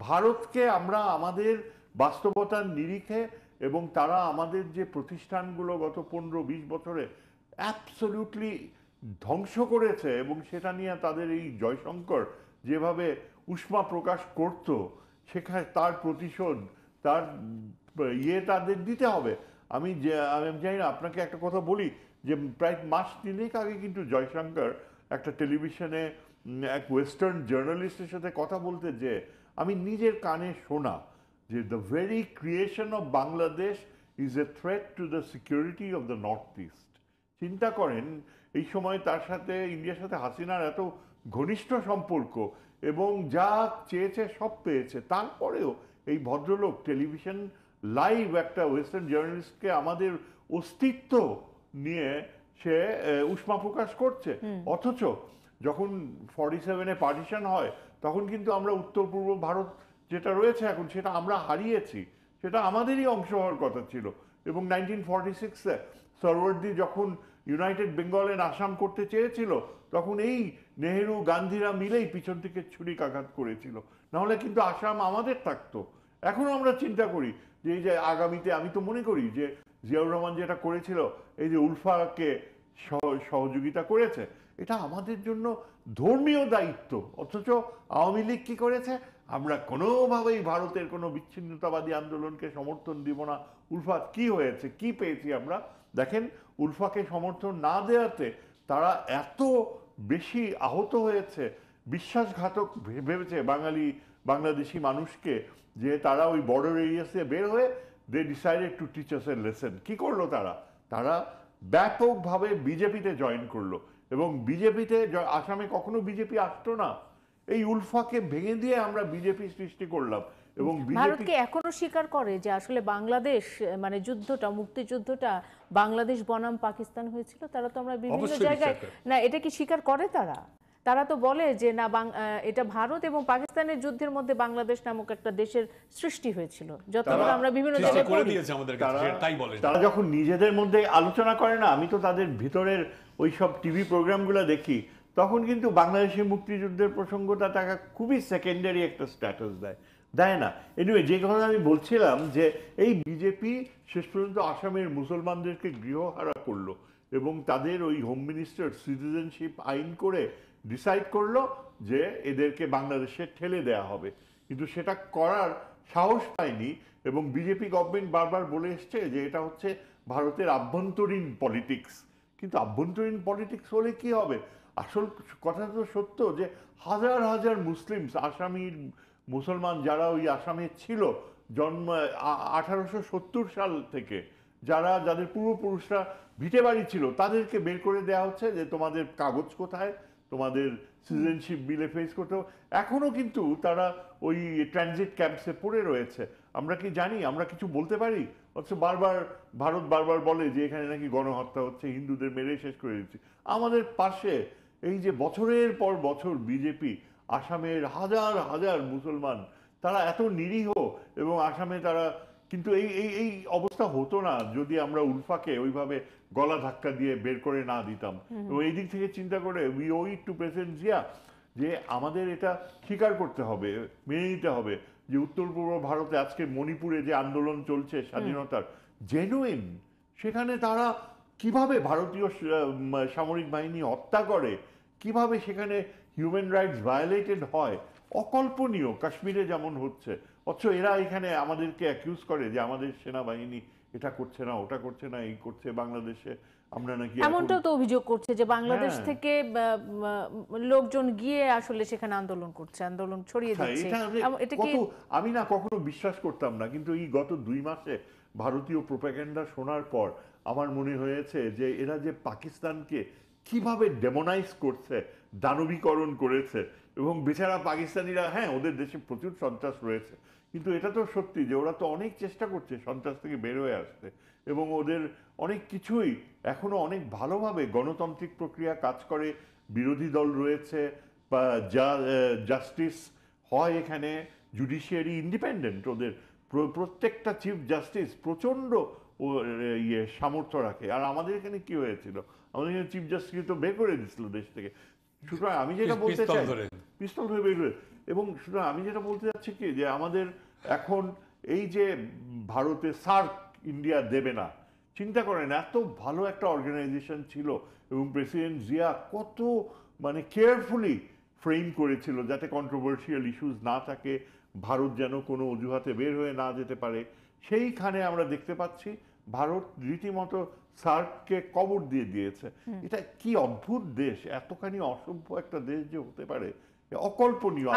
ভারতকে আমরা আমাদের বাস্তবতার নিরিখে এবং তারা আমাদের যে প্রতিষ্ঠানগুলো গত 15-20 বছরে অ্যাবসলিউটলি ধ্বংস করেছে, এবং সেটা নিয়ে তাদের এই জয়শঙ্কর যেভাবে উষ্মা প্রকাশ করত, সেখানে তার প্রতিশোধ, তার তাদের দিতে হবে। আমি জানি না, আপনাকে একটা কথা বলি যে প্রায় মাস তিনেক আগে কিন্তু জয়শঙ্কর একটা টেলিভিশনে এক ওয়েস্টার্ন জার্নালিস্টের সাথে কথা বলতে, যে আমি নিজের কানে শোনা, যে the very creation of Bangladesh is a threat to the security of the north east. চিন্তা করেন, এই সময় তার সাথে ইন্ডিয়ার সাথে হাসিনার এত ঘনিষ্ঠ সম্পর্ক এবং যা চেয়েছে সব পেয়েছে, তারপরেও এই ভদ্রলোক টেলিভিশন লাইভ একটা ওয়েস্টার্ন জার্নালিস্টকে আমাদের অস্তিত্ব নিয়ে সে উষ্মা প্রকাশ করছে। অথচ যখন 47-এ পার্টিশন হয়, তখন কিন্তু আমরা উত্তর পূর্ব ভারত যেটা রয়েছে এখন, সেটা আমরা হারিয়েছি, সেটা আমাদেরই অংশ হওয়ার কথা ছিল। এবং 1946-এ সরওয়ার্দী যখন ইউনাইটেড বেঙ্গল এন্ড আসাম করতে চেয়েছিল, তখন এই নেহেরু গান্ধীরা মিলেই পিছন থেকে ছুরিকাঘাত করেছিল, নাহলে কিন্তু আসাম আমাদের থাকতো। এখনো আমরা চিন্তা করি যে এই যে আগামীতে, আমি তো মনে করি যে জিয়াউর রহমান যেটা করেছিল, এই যে উলফাকে সহযোগিতা করেছে, এটা আমাদের জন্য ধর্মীয় দায়িত্ব। অথচ আওয়ামী লীগ কি করেছে? আমরা কোনোভাবেই ভারতের কোনো বিচ্ছিন্নতাবাদী আন্দোলনকে সমর্থন দিব না। উলফা কি হয়েছে, কি পেয়েছি আমরা? দেখেন, উলফাকে সমর্থন না দেওয়াতে তারা এত বেশি আহত হয়েছে, বিশ্বাসঘাতক ভেবেছে বাংলাদেশি মানুষকে, যে তারা ওই বর্ডার এরিয়াসে বের হয়ে they decided to teach us a lesson. কি করলো তারা? তারা ব্যাপকভাবে বিজেপিতে জয়েন করলো, এবং বিজেপিতে আসামে কখনো বিজেপি আসতো না, এই উলফাকে ভেঙে দিয়ে আমরা বিজেপি সৃষ্টি করলাম। এবং ভারতকে এখনো স্বীকার করে যে আসলে বাংলাদেশ মানে যুদ্ধটা, মুক্তিযুদ্ধটা বাংলাদেশ বনাম পাকিস্তান হয়েছিল। তারা তো আমরা বিভিন্ন জায়গায় না, এটা কি স্বীকার করে তারা? তারা তো বলে যে না, এটা ভারত এবং পাকিস্তানের যুদ্ধের মধ্যে বাংলাদেশ নামক একটা দেশের সৃষ্টি হয়েছিল, যতটা আমরা বিভিন্ন জায়গায় করে দিয়েছি আমাদের কাছে, তাই বলে। তারা যখন নিজেদের মধ্যে আলোচনা করে না, আমি তো তাদের ভিতরের ওই সব টিভি প্রোগ্রামগুলো দেখি, তখন কিন্তু বাংলাদেশের মুক্তিযুদ্ধের প্রসঙ্গটা তাকে খুবই সেকেন্ডারি একটা স্ট্যাটাস দেয় না। এনিওয়ে, যে কথা আমি বলছিলাম, যে এই বিজেপি শেষ পর্যন্ত আসামের মুসলমানদেরকে গৃহহারা করলো, এবং তাদের ওই হোম মিনিস্টার সিটিজেনশিপ আইন করে ডিসাইড করলো যে এদেরকে বাংলাদেশে ঠেলে দেয়া হবে। কিন্তু সেটা করার সাহস পায়নি, এবং বিজেপি গভর্নমেন্ট বারবার বলে এসছে যে এটা হচ্ছে ভারতের আভ্যন্তরীণ পলিটিক্স। কিন্তু আভ্যন্তরীণ পলিটিক্স হলে কি হবে? আসল কথা তো সত্য যে হাজার হাজার মুসলিম আসামির মুসলমান যারা ওই আসামে ছিল জন্ম 1870 সাল থেকে, যাদের পূর্বপুরুষরা ভিটে বাড়ি ছিল, তাদেরকে বের করে দেওয়া হচ্ছে যে তোমাদের কাগজ কোথায়, তোমাদের সিটিজেনশিপ বিলে ফেস করতে হবে। এখনো কিন্তু তারা ওই ট্রানজিট ক্যাম্পসে পড়ে রয়েছে। আমরা কি জানি? আমরা কিছু বলতে পারি? অথচ ভারত বারবার বলে যে এখানে নাকি গণহত্যা হচ্ছে, হিন্দুদের মেরে শেষ করে দিচ্ছে। আমাদের পাশে এই যে বছরের পর বছর বিজেপি আসামের হাজার হাজার মুসলমান, তারা এত নিরীহ, এবং আসামে তারা কিন্তু এই অবস্থা হতো না যদি আমরা উলফাকে ওইভাবে গলা ধাক্কা দিয়ে বের করে না দিতাম। এবং এই দিক থেকে চিন্তা করে we owe it to president Zia যে আমাদের এটা স্বীকার করতে হবে, মেনে নিতে হবে যে উত্তর পূর্ব ভারতে আজকে মণিপুরে যে আন্দোলন চলছে স্বাধীনতার জেনুইন, সেখানে তারা কিভাবে ভারতীয় সামরিক বাহিনী হত্যা করে, কিভাবে সেখানে হিউম্যান রাইটস ভায়োলেটেড হয়, অকল্পনীয়। কাশ্মীরে যেমন হচ্ছে, অথচ এরা এখানে আমাদেরকে অ্যাকিউজ করে যে আমাদের সেনাবাহিনী এটা করছে না, ওটা করছে না, এই করছে বাংলাদেশে। আমরা নাকি এমনটাও তো অভিযোগ করছে যে বাংলাদেশ থেকে লোকজন গিয়ে আসলে সেখানে আন্দোলন করছে, আন্দোলন ছড়িয়ে দিচ্ছে। এটা কি আমি না কখনো বিশ্বাস করতাম না, কিন্তু এই গত 2 মাসে ভারতীয় প্রোপাগান্ডা শোনার পর আমার মনে হয়েছে যে এরা যে পাকিস্তানকে কিভাবে ডেমোনাইজ করছে, দানবীকরণ করেছে, এবং বেচারা পাকিস্তানিরা, হ্যাঁ ওদের দেশে প্রচুর সন্ত্রাস রয়েছে, কিন্তু এটা তো সত্যি যে ওরা তো অনেক চেষ্টা করছে সন্ত্রাস থেকে বের হয়ে আসতে, এবং ওদের অনেক কিছুই এখনো অনেক ভালোভাবে গণতান্ত্রিক প্রক্রিয়া কাজ করে, বিরোধী দল রয়েছে, বা জাস্টিস হয় এখানে, জুডিশিয়ারি ইন্ডিপেন্ডেন্ট, ওদের প্রত্যেকটা চিফ জাস্টিস প্রচণ্ড সামর্থ্য রাখে। আর আমাদের এখানে কি হয়েছিল? আমাদের এখানে চিফ জাস্টিস তো বের করে দিচ্ছিল দেশ থেকে। সুতরাং আমি যেটা বলতে চাই, পিস্তল ধরে বের করে, এবং সুতরাং আমি যেটা বলতে চাচ্ছি কি যে আমাদের এখন এই যে ভারতে সার্ক ইন্ডিয়া দেবে না, চিন্তা করেন এত ভালো একটা অর্গানাইজেশন ছিল এবং প্রেসিডেন্ট জিয়া কত মানে কেয়ারফুলি ফ্রেম করেছিল যাতে কন্ট্রোভার্সিয়াল ইস্যুস না থাকে, ভারত যেন কোনো অজুহাতে বের হয়ে না যেতে পারে। সেইখানে আমরা দেখতে পাচ্ছি ভারত রীতিমতো সার্ককে কবর দিয়ে দিয়েছে। এটা কি অদ্ভুত দেশ, এতখানি অসভ্য একটা দেশ যে হতে পারে, অকল্পনীয়।